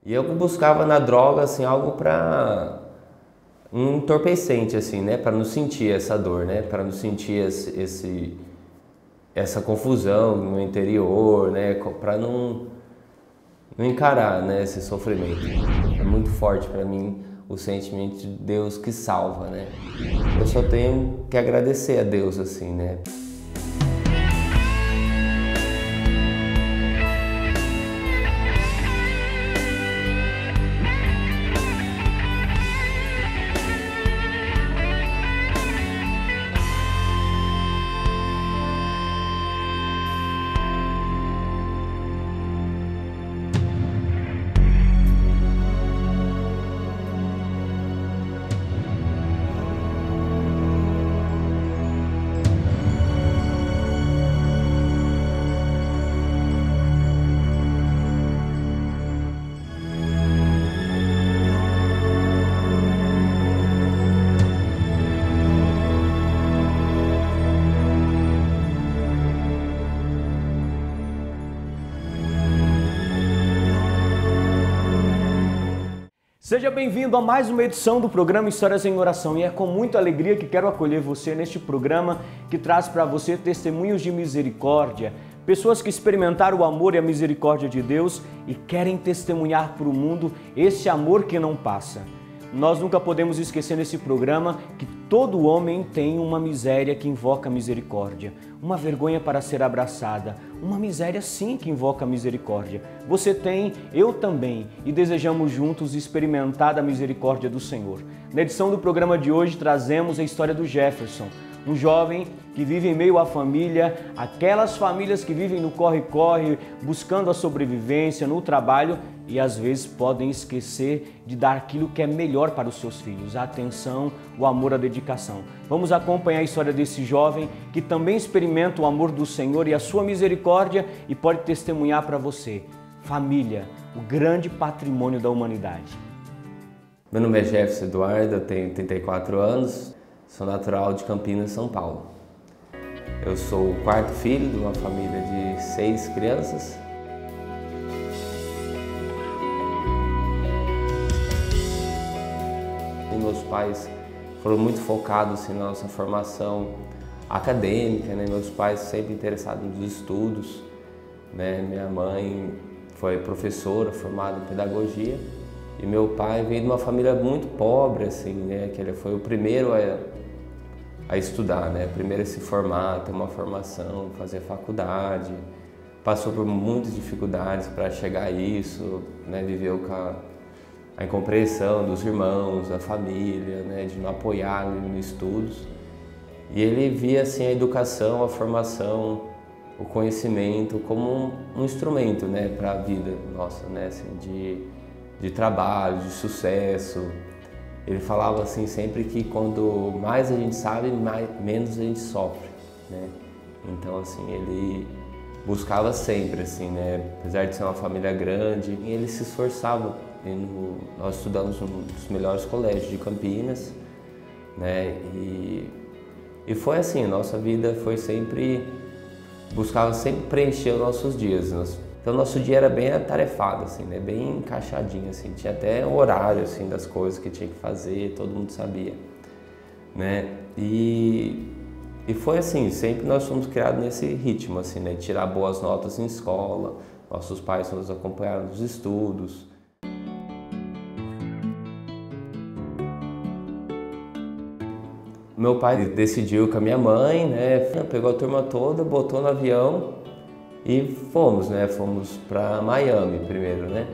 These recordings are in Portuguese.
E eu buscava na droga, assim, algo para um entorpecente, assim, né? Para não sentir essa dor, né? Para não sentir essa confusão no interior, né? Para não encarar, né, esse sofrimento. É muito forte para mim o sentimento de Deus que salva, né? Eu só tenho que agradecer a Deus, assim, né? Seja bem-vindo a mais uma edição do programa Histórias em Oração, e é com muita alegria que quero acolher você neste programa que traz para você testemunhos de misericórdia, pessoas que experimentaram o amor e a misericórdia de Deus e querem testemunhar para o mundo esse amor que não passa. Nós nunca podemos esquecer nesse programa que todo homem tem uma miséria que invoca misericórdia, uma vergonha para ser abraçada, uma miséria sim que invoca misericórdia. Você tem, eu também, e desejamos juntos experimentar a misericórdia do Senhor. Na edição do programa de hoje trazemos a história do Jefferson, um jovem que vive em meio à família, aquelas famílias que vivem no corre-corre, buscando a sobrevivência no trabalho e às vezes podem esquecer de dar aquilo que é melhor para os seus filhos, a atenção, o amor, a dedicação. Vamos acompanhar a história desse jovem que também experimenta o amor do Senhor e a sua misericórdia e pode testemunhar para você. Família, o grande patrimônio da humanidade. Meu nome é Jefferson Eduardo, eu tenho 34 anos, sou natural de Campinas, São Paulo. Eu sou o quarto filho de uma família de 6 crianças. Meus pais foram muito focados assim, na nossa formação acadêmica, né? Meus pais sempre interessados nos estudos, né? Minha mãe foi professora formada em pedagogia e meu pai veio de uma família muito pobre, assim, né? Que ele foi o primeiro a estudar, né? O primeiro a se formar, ter uma formação, fazer faculdade, passou por muitas dificuldades para chegar a isso, né? Viveu com a incompreensão dos irmãos, da família, né, de não apoiar nos estudos. E ele via assim, a educação, a formação, o conhecimento como um instrumento, né, para a vida nossa, né, assim, de trabalho, de sucesso. Ele falava assim, sempre que quando mais a gente sabe, menos a gente sofre, né? Então assim, ele buscava sempre, assim, né, apesar de ser uma família grande, ele se esforçava. Nós estudamos nos melhores colégios de Campinas, né? E foi assim, nossa vida foi sempre, buscava sempre preencher os nossos dias. Então nosso dia era bem atarefado, assim, né? Bem encaixadinho, assim, tinha até horário assim, das coisas que tinha que fazer, todo mundo sabia, né? E foi assim, sempre nós fomos criados nesse ritmo, assim, né? Tirar boas notas em escola, nossos pais nos acompanharam nos estudos. Meu pai decidiu com a minha mãe, né, pegou a turma toda, botou no avião e fomos, né, fomos para Miami primeiro, né,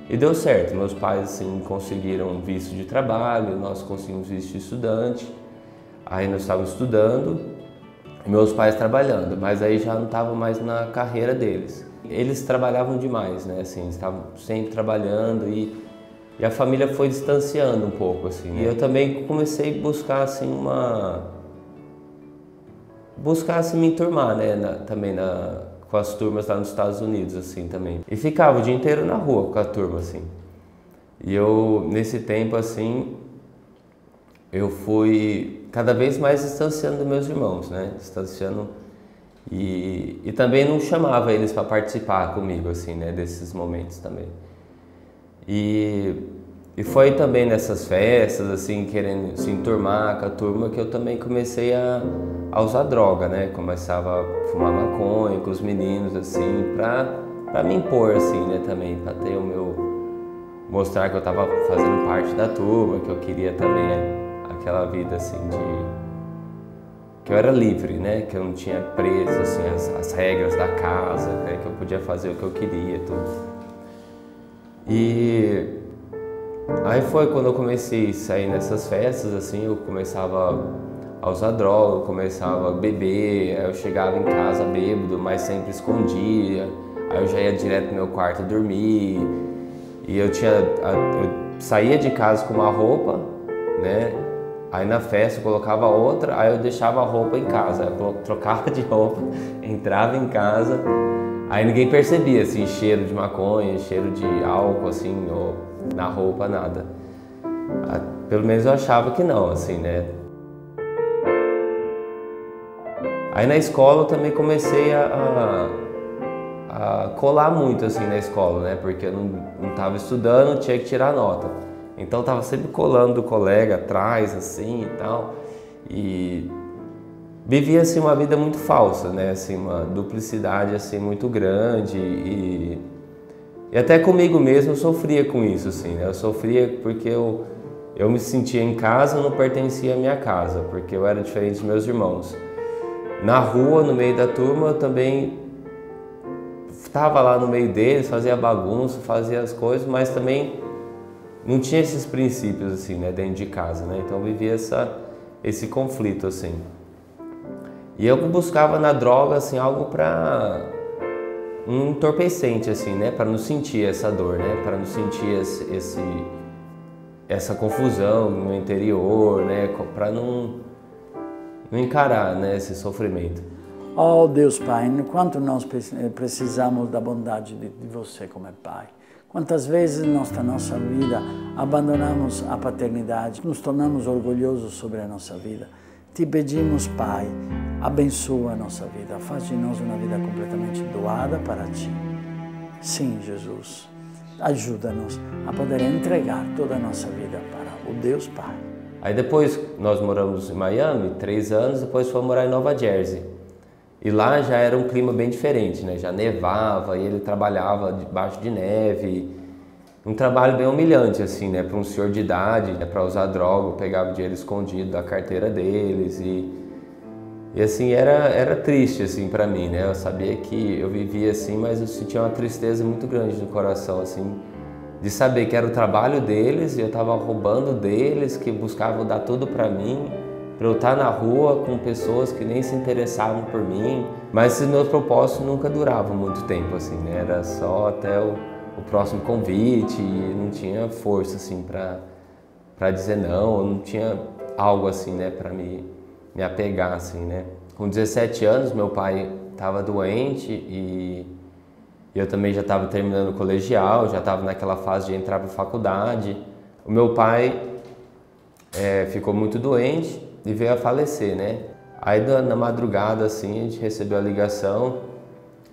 e deu certo. Meus pais, assim, conseguiram visto de trabalho, nós conseguimos visto de estudante, aí nós estávamos estudando, meus pais trabalhando, mas aí já não estavam mais na carreira deles. Eles trabalhavam demais, né, assim, estavam sempre trabalhando e a família foi distanciando um pouco, assim, né? E eu também comecei a buscar, assim, me enturmar, né, com as turmas lá nos Estados Unidos, assim, também. E ficava o dia inteiro na rua com a turma, assim. E eu, nesse tempo, assim, eu fui cada vez mais distanciando dos meus irmãos, né, distanciando. E também não chamava eles para participar comigo, assim, né, desses momentos também. E foi também nessas festas, assim, querendo se enturmar com a turma, que eu também comecei a usar droga, né? Começava a fumar maconha com os meninos, assim, pra me impor, assim, né, também, pra ter o meu... mostrar que eu tava fazendo parte da turma, que eu queria também aquela vida, assim, que eu era livre, né? Que eu não tinha preso, assim, as regras da casa, né? Que eu podia fazer o que eu queria, tudo. E aí foi quando eu comecei a sair nessas festas, assim, eu começava a usar droga, eu começava a beber, aí eu chegava em casa bêbado, mas sempre escondia, aí eu já ia direto no meu quarto dormir, e eu saía de casa com uma roupa, né? Aí na festa eu colocava outra, aí eu deixava a roupa em casa, eu trocava de roupa, entrava em casa, aí ninguém percebia, assim, cheiro de maconha, cheiro de álcool, assim, ou na roupa, nada. Pelo menos eu achava que não, assim, né? Aí na escola eu também comecei a colar muito, assim, na escola, né? Porque eu não estava estudando, tinha que tirar nota. Então eu tava sempre colando do colega atrás, assim, e tal. E vivia, assim, uma vida muito falsa, né? Assim, uma duplicidade, assim, muito grande. E até comigo mesmo eu sofria com isso, assim, né? Eu sofria porque eu me sentia em casa, não pertencia à minha casa, porque eu era diferente dos meus irmãos. Na rua, no meio da turma, eu também estava lá no meio deles, fazia bagunça, fazia as coisas, mas também não tinha esses princípios, assim, né, dentro de casa, né? Então eu vivia esse conflito, assim. E eu buscava na droga, assim, algo para um entorpecente, assim, né, para não sentir essa dor, né, para não sentir essa confusão no interior, né, para não encarar, né, esse sofrimento. Oh Deus Pai, quanto nós precisamos da bondade de você como Pai. Quantas vezes na nossa vida abandonamos a paternidade, nos tornamos orgulhosos sobre a nossa vida. Te pedimos, Pai, abençoa a nossa vida, faz de nós uma vida completamente doada para Ti. Sim, Jesus, ajuda-nos a poder entregar toda a nossa vida para o Deus Pai. Aí depois nós moramos em Miami, 3 anos, depois fomos morar em Nova Jersey. E lá já era um clima bem diferente, né? Já nevava e ele trabalhava debaixo de neve. Um trabalho bem humilhante, assim, né? Para um senhor de idade, né? Para usar droga, eu pegava o dinheiro escondido da carteira deles. E assim, era triste, assim, para mim, né? Eu sabia que eu vivia assim, mas eu sentia uma tristeza muito grande no coração, assim, de saber que era o trabalho deles e eu estava roubando deles, que buscavam dar tudo para mim. Para eu estar na rua com pessoas que nem se interessavam por mim, mas esses meus propósitos nunca duravam muito tempo, assim, né? Era só até o próximo convite e não tinha força, assim, para dizer não, não tinha algo, assim, né, para me apegar, assim, né? Com 17 anos, meu pai estava doente e eu também já estava terminando o colegial, já estava naquela fase de entrar para a faculdade. O meu pai ficou muito doente e veio a falecer, né? Aí na madrugada, assim, a gente recebeu a ligação,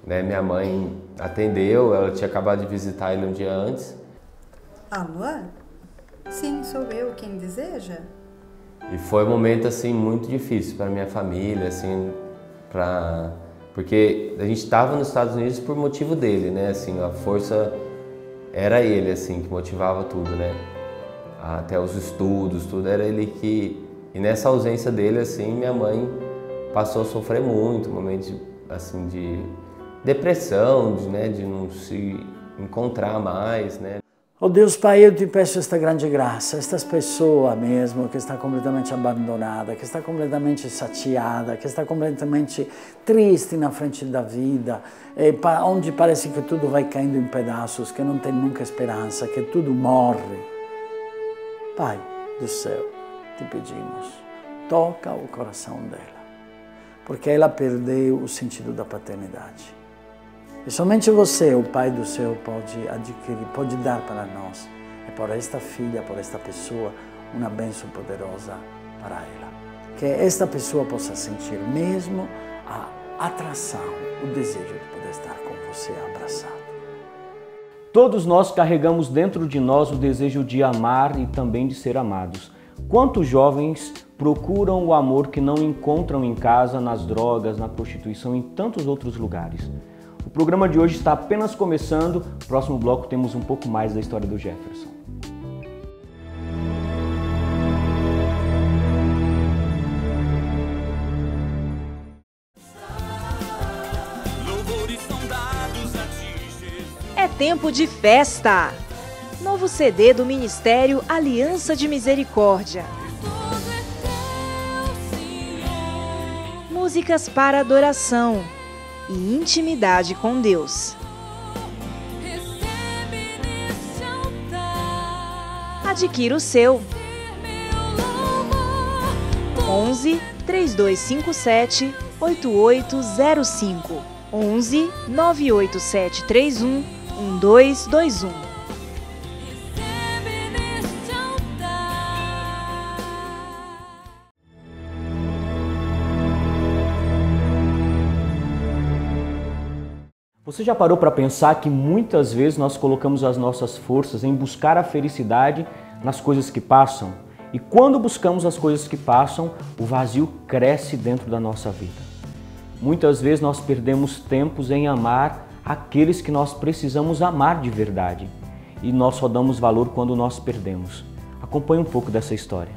né? Minha mãe atendeu, ela tinha acabado de visitar ele um dia antes. Alô? Sim, sou eu, quem deseja? E foi um momento, assim, muito difícil para minha família, assim, porque a gente estava nos Estados Unidos por motivo dele, né? Assim, a força era ele, assim, que motivava tudo, né? Até os estudos, tudo era ele que... E nessa ausência dele, assim, minha mãe passou a sofrer muito, momentos, assim, de depressão, de não se encontrar mais, né? Oh Deus Pai, eu te peço esta grande graça, estas pessoas mesmo que está completamente abandonada, que está completamente chateada, que está completamente triste na frente da vida, onde parece que tudo vai caindo em pedaços, que não tem nunca esperança, que tudo morre. Pai do céu, te pedimos, toca o coração dela, porque ela perdeu o sentido da paternidade. E somente você, o Pai do céu, pode adquirir, pode dar para nós, e por esta filha, por esta pessoa, uma bênção poderosa para ela. Que esta pessoa possa sentir mesmo a atração, o desejo de poder estar com você abraçado. Todos nós carregamos dentro de nós o desejo de amar e também de ser amados. Quantos jovens procuram o amor que não encontram em casa, nas drogas, na prostituição e em tantos outros lugares? O programa de hoje está apenas começando. No próximo bloco temos um pouco mais da história do Jefferson. É tempo de festa! Novo CD do Ministério Aliança de Misericórdia. Músicas para adoração e intimidade com Deus. Adquira o seu. 11 3257 8805 11 98731 1221. Você já parou para pensar que muitas vezes nós colocamos as nossas forças em buscar a felicidade nas coisas que passam? E quando buscamos as coisas que passam, o vazio cresce dentro da nossa vida. Muitas vezes nós perdemos tempos em amar aqueles que nós precisamos amar de verdade. E nós só damos valor quando nós perdemos. Acompanhe um pouco dessa história.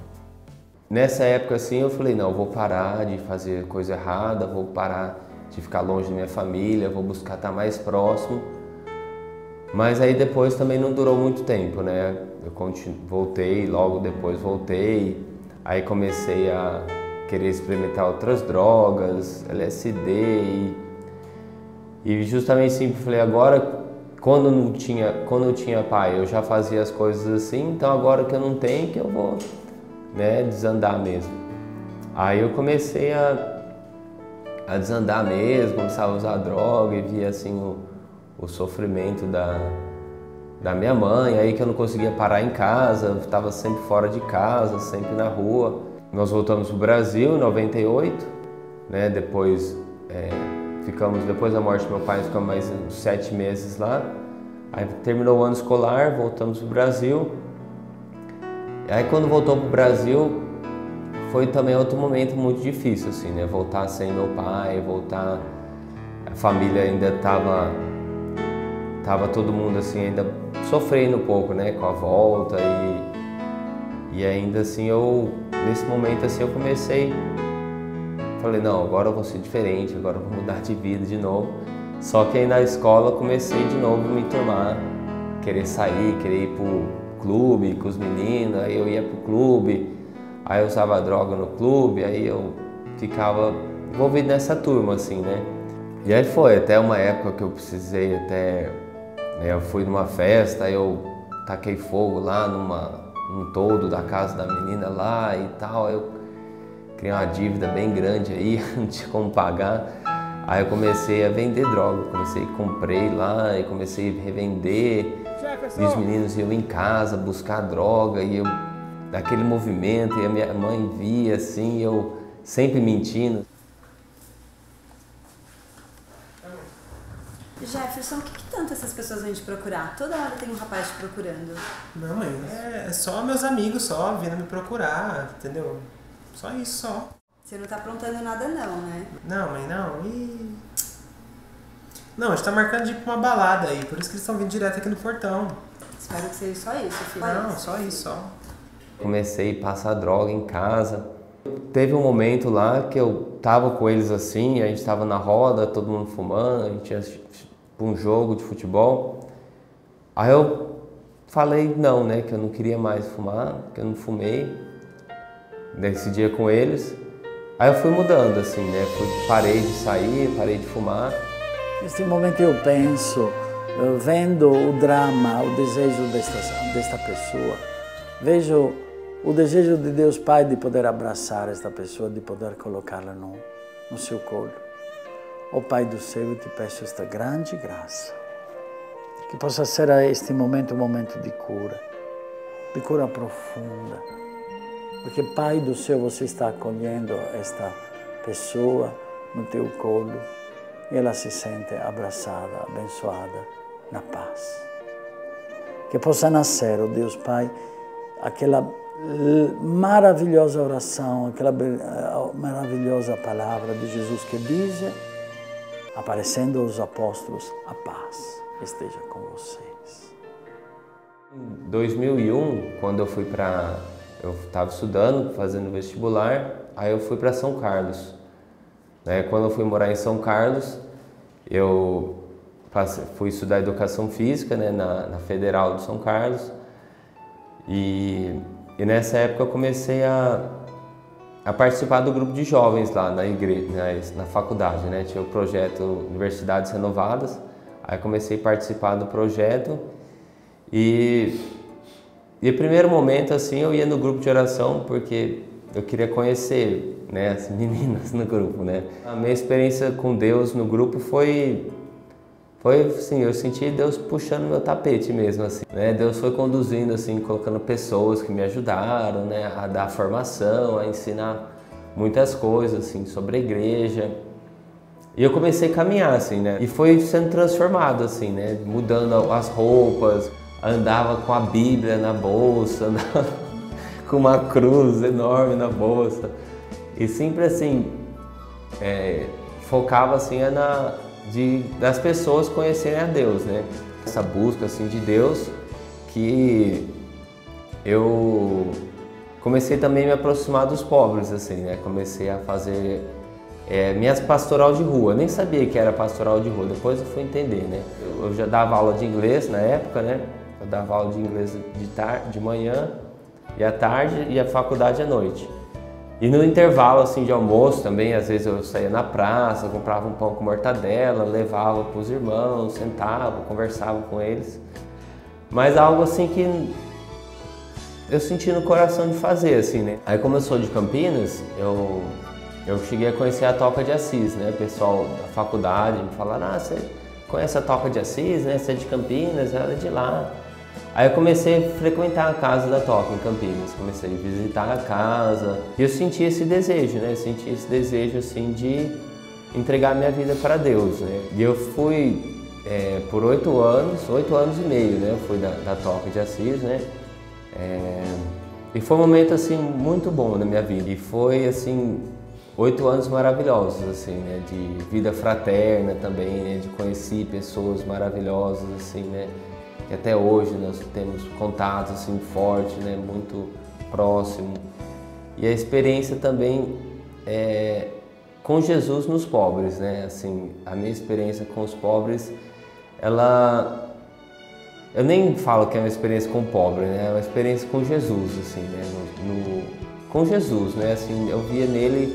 Nessa época assim eu falei, não, eu vou parar de fazer coisa errada, vou parar de ficar longe da minha família, vou buscar estar mais próximo. Mas aí depois também não durou muito tempo, né? Eu voltei, logo depois voltei, aí comecei a querer experimentar outras drogas, LSD e justamente assim, falei, agora quando eu tinha pai, eu já fazia as coisas assim, então agora que eu não tenho, que eu vou, né, desandar mesmo. Aí eu comecei a desandar mesmo, começava a usar droga e via assim o sofrimento da minha mãe, aí que eu não conseguia parar em casa, eu estava sempre fora de casa, sempre na rua. Nós voltamos para o Brasil em 98, né? Depois da morte do meu pai, ficamos mais uns 7 meses lá. Aí terminou o ano escolar, voltamos para o Brasil. E aí quando voltou para o Brasil, foi também outro momento muito difícil, assim, né? Voltar sem meu pai, voltar... A família ainda tava todo mundo, assim, ainda sofrendo um pouco, né? Com a volta e ainda, assim, nesse momento, assim, eu comecei... Falei, não, agora eu vou ser diferente, agora eu vou mudar de vida de novo. Só que aí na escola eu comecei de novo a me turmar, querer sair, querer ir pro clube com os meninos, aí eu ia pro clube... Aí eu usava droga no clube, aí eu ficava envolvido nessa turma, assim, né? E aí foi até uma época que eu precisei né, eu fui numa festa, aí eu taquei fogo lá num toldo da casa da menina lá e tal, aí eu criei uma dívida bem grande aí, não tinha como pagar. Aí eu comecei a vender droga, comprei lá e comecei a revender. E os meninos iam em casa buscar droga e eu... daquele movimento, e a minha mãe via assim, eu sempre mentindo. Jefferson, o que tanto essas pessoas vêm te procurar? Toda hora tem um rapaz te procurando. Não, mãe, é só meus amigos só vindo me procurar, entendeu? Só isso, só. Você não tá aprontando nada não, né? Não, mãe, não. Não, a gente tá marcando de ir pra uma balada aí, por isso que eles estão vindo direto aqui no portão. Espero que seja só isso, filho. Não, só isso, só. Comecei a passar droga em casa. Teve um momento lá que eu tava com eles assim, a gente tava na roda, todo mundo fumando, a gente ia pra um jogo de futebol. Aí eu falei não, né, que eu não queria mais fumar, que eu não fumei nesse dia com eles. Aí eu fui mudando assim, né, parei de sair, parei de fumar. Neste momento eu penso, vendo o drama, o desejo desta pessoa, vejo o desejo de Deus Pai de poder abraçar esta pessoa, de poder colocá-la no seu colo. Ó Pai do céu, eu te peço esta grande graça, que possa ser este momento um momento de cura profunda. Porque Pai do céu, você está acolhendo esta pessoa no teu colo e ela se sente abraçada, abençoada, na paz. que possa nascer, ó Deus Pai, aquela maravilhosa oração, aquela maravilhosa palavra de Jesus que diz, aparecendo aos apóstolos, a paz esteja com vocês. Em 2001, quando eu estava estudando, fazendo vestibular, aí eu fui para São Carlos. Quando eu fui morar em São Carlos, eu fui estudar Educação Física, né, na Federal de São Carlos. E nessa época eu comecei a participar do grupo de jovens lá na igreja, na faculdade, né? Tinha o projeto Universidades Renovadas. Aí comecei a participar do projeto e no primeiro momento assim eu ia no grupo de oração porque eu queria conhecer, né, as meninas no grupo, né? A minha experiência com Deus no grupo foi assim, eu senti Deus puxando meu tapete mesmo, assim, né? Deus foi conduzindo, assim, colocando pessoas que me ajudaram, né, a dar formação, a ensinar muitas coisas, assim, sobre a igreja. E eu comecei a caminhar, assim, né? E foi sendo transformado, assim, né? Mudando as roupas, andava com a Bíblia na bolsa, andava com uma cruz enorme na bolsa. E sempre, assim, focava, assim, das pessoas conhecerem a Deus, né? Essa busca assim de Deus, que eu comecei também a me aproximar dos pobres, assim, né? Comecei a fazer minhas pastoral de rua. Eu nem sabia que era pastoral de rua, depois eu fui entender, né? Eu já dava aula de inglês na época, né? Eu dava aula de inglês de manhã e à tarde e a faculdade à noite. E no intervalo assim de almoço também, às vezes eu saía na praça, comprava um pão com mortadela, levava para os irmãos, sentava, conversava com eles. Mas algo assim que eu senti no coração de fazer, assim, né? Aí como eu sou de Campinas, eu cheguei a conhecer a Toca de Assis, né? O pessoal da faculdade me falaram, você conhece a Toca de Assis, né? Você é de Campinas, ela é de lá. Aí eu comecei a frequentar a casa da Toca em Campinas, comecei a visitar a casa e eu senti esse desejo, né? Eu senti esse desejo assim de entregar minha vida para Deus, né? E eu fui por 8 anos e meio, né? Eu fui da Toca de Assis, né? E foi um momento assim muito bom na minha vida e foi assim 8 anos maravilhosos, assim, né? De vida fraterna também, né? De conhecer pessoas maravilhosas, assim, né? Que até hoje nós temos contatos assim fortes, né, muito próximo. E a experiência também com Jesus nos pobres, né? Assim, a minha experiência com os pobres, eu nem falo que é uma experiência com o pobre, né? É uma experiência com Jesus, assim, né? Com Jesus, né? Assim, eu via nele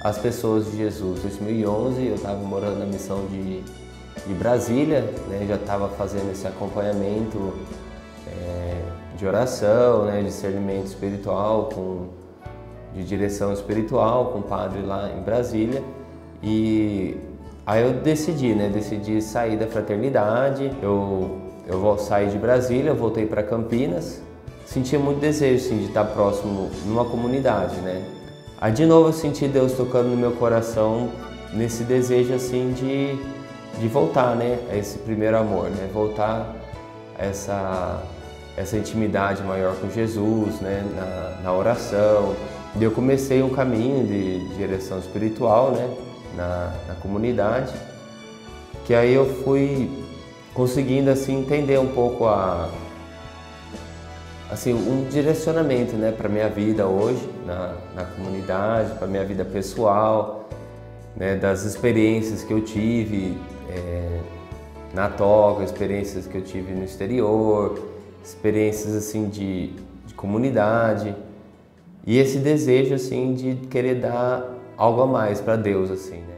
as pessoas de Jesus. Em 2011 eu estava morando na missão de Brasília, né? Já estava fazendo esse acompanhamento de oração, né? Discernimento espiritual, de direção espiritual com o padre lá em Brasília. E aí eu decidi sair da fraternidade, eu vou sair de Brasília, eu voltei para Campinas, sentia muito desejo assim, de estar próximo numa comunidade, né? Aí de novo eu senti Deus tocando no meu coração nesse desejo assim de voltar, né, a esse primeiro amor, né, voltar a essa intimidade maior com Jesus, né, na oração. E eu comecei um caminho de direção espiritual, né, na comunidade, que aí eu fui conseguindo assim entender um pouco assim um direcionamento, né, para minha vida hoje na comunidade, para minha vida pessoal, né, das experiências que eu tive na Toca, experiências que eu tive no exterior, experiências assim de comunidade e esse desejo assim de querer dar algo a mais para Deus, assim, né?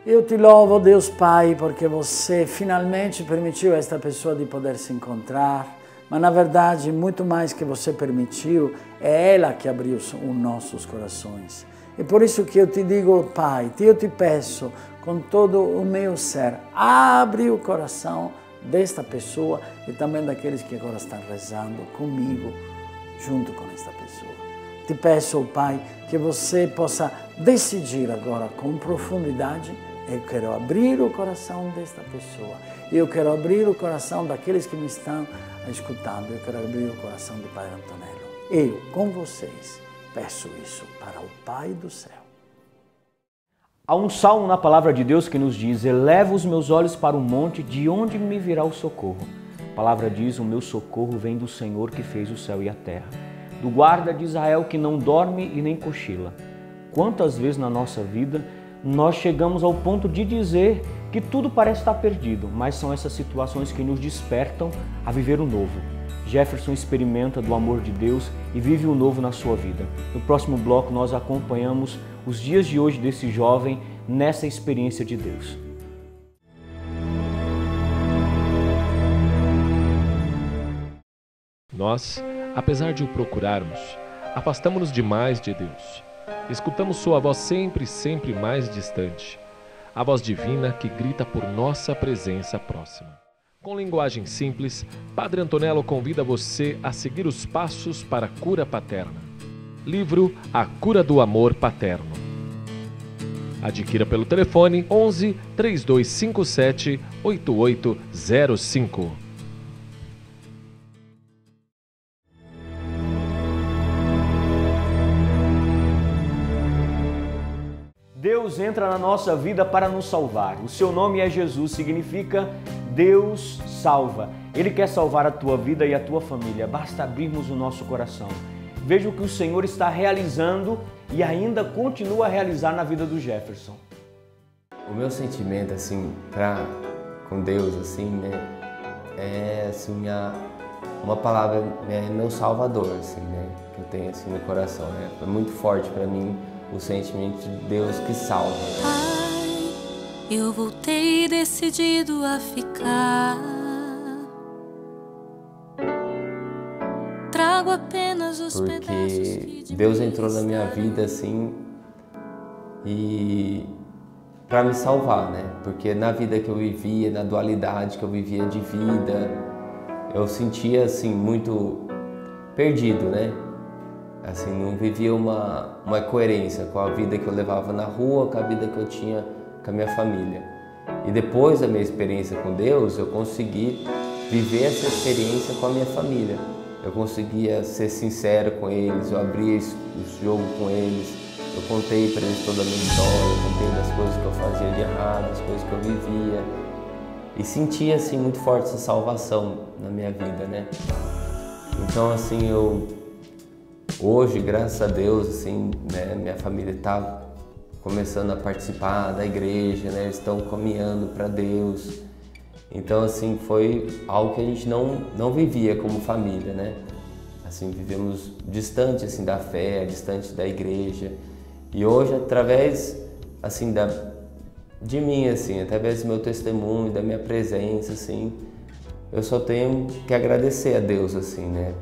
Eu te louvo, Deus Pai, porque você finalmente permitiu a esta pessoa de poder se encontrar, mas na verdade, muito mais que você permitiu, é ela que abriu os nossos corações. E por isso que eu te digo, Pai, eu te peço com todo o meu ser, abre o coração desta pessoa e também daqueles que agora estão rezando comigo, junto com esta pessoa. Te peço, Pai, que você possa decidir agora com profundidade Eu quero abrir o coração desta pessoa. Eu quero abrir o coração daqueles que me estão escutando. Eu quero abrir o coração do Padre Antonello. Eu, com vocês, peço isso para o Pai do céu. Há um salmo na palavra de Deus que nos diz: eleva os meus olhos para o monte, de onde me virá o socorro. A palavra diz: o meu socorro vem do Senhor que fez o céu e a terra, do guarda de Israel que não dorme e nem cochila. Quantas vezes na nossa vida nós chegamos ao ponto de dizer que tudo parece estar perdido, mas são essas situações que nos despertam a viver o novo. Jefferson experimenta do amor de Deus e vive o novo na sua vida. No próximo bloco nós acompanhamos os dias de hoje desse jovem nessa experiência de Deus. Nós, apesar de o procurarmos, afastamo-nos demais de Deus. Escutamos sua voz sempre mais distante. A voz divina que grita por nossa presença próxima. Com linguagem simples, Padre Antonello convida você a seguir os passos para a cura paterna. Livro A Cura do Amor Paterno. Adquira pelo telefone 11 3257 8805. Deus entra na nossa vida para nos salvar. O seu nome é Jesus, significa Deus salva. Ele quer salvar a tua vida e a tua família. Basta abrirmos o nosso coração. Veja o que o Senhor está realizando e ainda continua a realizar na vida do Jefferson. O meu sentimento, assim, com Deus, assim, né, é, assim, uma palavra, meu Salvador, assim, né, que eu tenho, assim, no coração, né. É muito forte para mim o sentimento de Deus que salva. Pai, eu voltei decidido a ficar. Trago apenas os pedaços que Porque Deus entrou na minha vida assim e para me salvar, né? Porque na vida que eu vivia, na dualidade que eu vivia de vida, eu sentia assim muito perdido, né? Assim, não vivia uma coerência com a vida que eu levava na rua, com a vida que eu tinha com a minha família. E depois da minha experiência com Deus, eu consegui viver essa experiência com a minha família. Eu conseguia ser sincero com eles, eu abria o jogo com eles, eu contei para eles toda a minha história, eu contei das coisas que eu fazia de errado, as coisas que eu vivia. E sentia assim muito forte essa salvação na minha vida, né? Então assim, hoje, graças a Deus, assim, né, minha família está começando a participar da igreja, né, eles estão caminhando para Deus. Então, assim, foi algo que a gente não vivia como família, né? Assim, vivemos distante, assim, da fé, distante da igreja. E hoje, através, assim, de mim, assim, através do meu testemunho, da minha presença, assim, eu só tenho que agradecer a Deus, assim, né,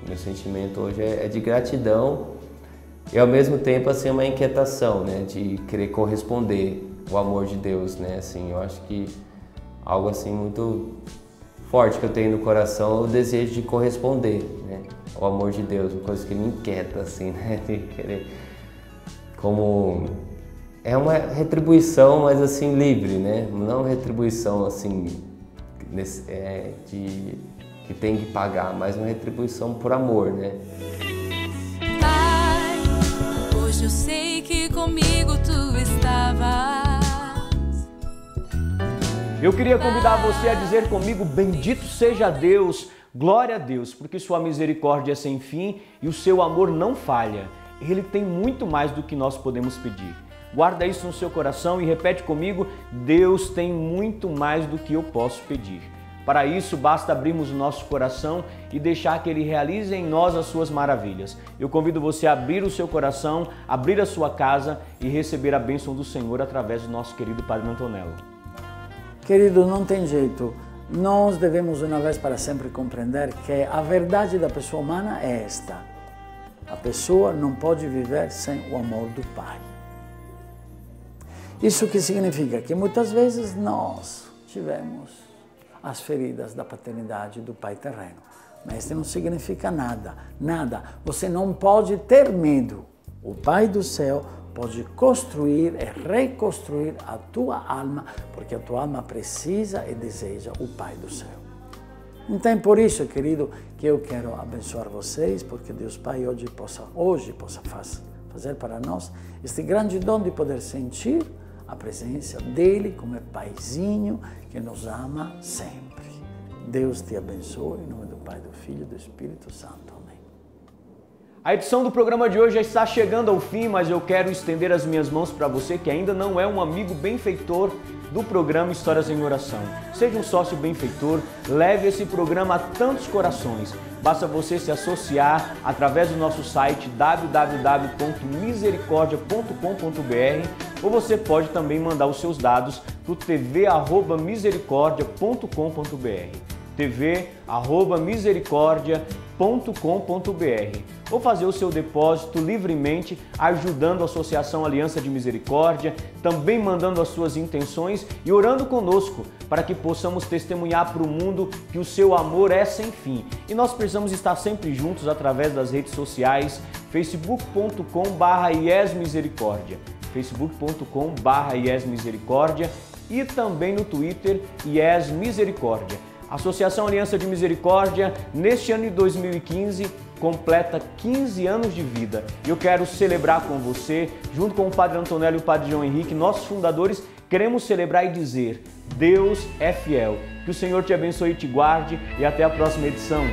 meu sentimento hoje é de gratidão e ao mesmo tempo assim uma inquietação, né, de querer corresponder ao amor de Deus, né, assim, eu acho que algo assim muito forte que eu tenho no coração é o desejo de corresponder, né, ao amor de Deus, uma coisa que me inquieta assim, né, de querer, como é uma retribuição, mas assim livre, né, não retribuição assim que tem que pagar, mas uma retribuição por amor, né? Pai, hoje eu sei que comigo tu estavas. Eu queria convidar você a dizer comigo: bendito seja Deus, glória a Deus, porque sua misericórdia é sem fim e o seu amor não falha. Ele tem muito mais do que nós podemos pedir. Guarda isso no seu coração e repete comigo: Deus tem muito mais do que eu posso pedir. Para isso, basta abrirmos o nosso coração e deixar que Ele realize em nós as suas maravilhas. Eu convido você a abrir o seu coração, abrir a sua casa e receber a bênção do Senhor através do nosso querido Padre Antonello. Querido, não tem jeito. Nós devemos, uma vez para sempre, compreender que a verdade da pessoa humana é esta. A pessoa não pode viver sem o amor do Pai. Isso que significa que muitas vezes nós tivemos as feridas da paternidade do Pai terreno. Mas isso não significa nada, nada. Você não pode ter medo. O Pai do céu pode construir e reconstruir a tua alma, porque a tua alma precisa e deseja o Pai do céu. Então, por isso, querido, que eu quero abençoar vocês, porque Deus Pai hoje possa fazer para nós este grande dom de poder sentir a presença dEle como Paizinho que nos ama sempre. Deus te abençoe, em nome do Pai, do Filho e do Espírito Santo. Amém. A edição do programa de hoje já está chegando ao fim, mas eu quero estender as minhas mãos para você que ainda não é um amigo benfeitor do programa Histórias em Oração. Seja um sócio benfeitor, leve esse programa a tantos corações. Basta você se associar através do nosso site www.misericordia.com.br ou você pode também mandar os seus dados para o tv@misericordia.com.br tv@misericordia.com.br ou fazer o seu depósito livremente ajudando a Associação Aliança de Misericórdia, também mandando as suas intenções e orando conosco para que possamos testemunhar para o mundo que o seu amor é sem fim. E nós precisamos estar sempre juntos através das redes sociais, facebook.com/iesmisericordia, facebook.com/iesmisericordia e também no Twitter IES Misericórdia. A Associação Aliança de Misericórdia, neste ano de 2015, completa 15 anos de vida. E eu quero celebrar com você, junto com o Padre Antonello e o Padre João Henrique, nossos fundadores, queremos celebrar e dizer: Deus é fiel. Que o Senhor te abençoe e te guarde e até a próxima edição.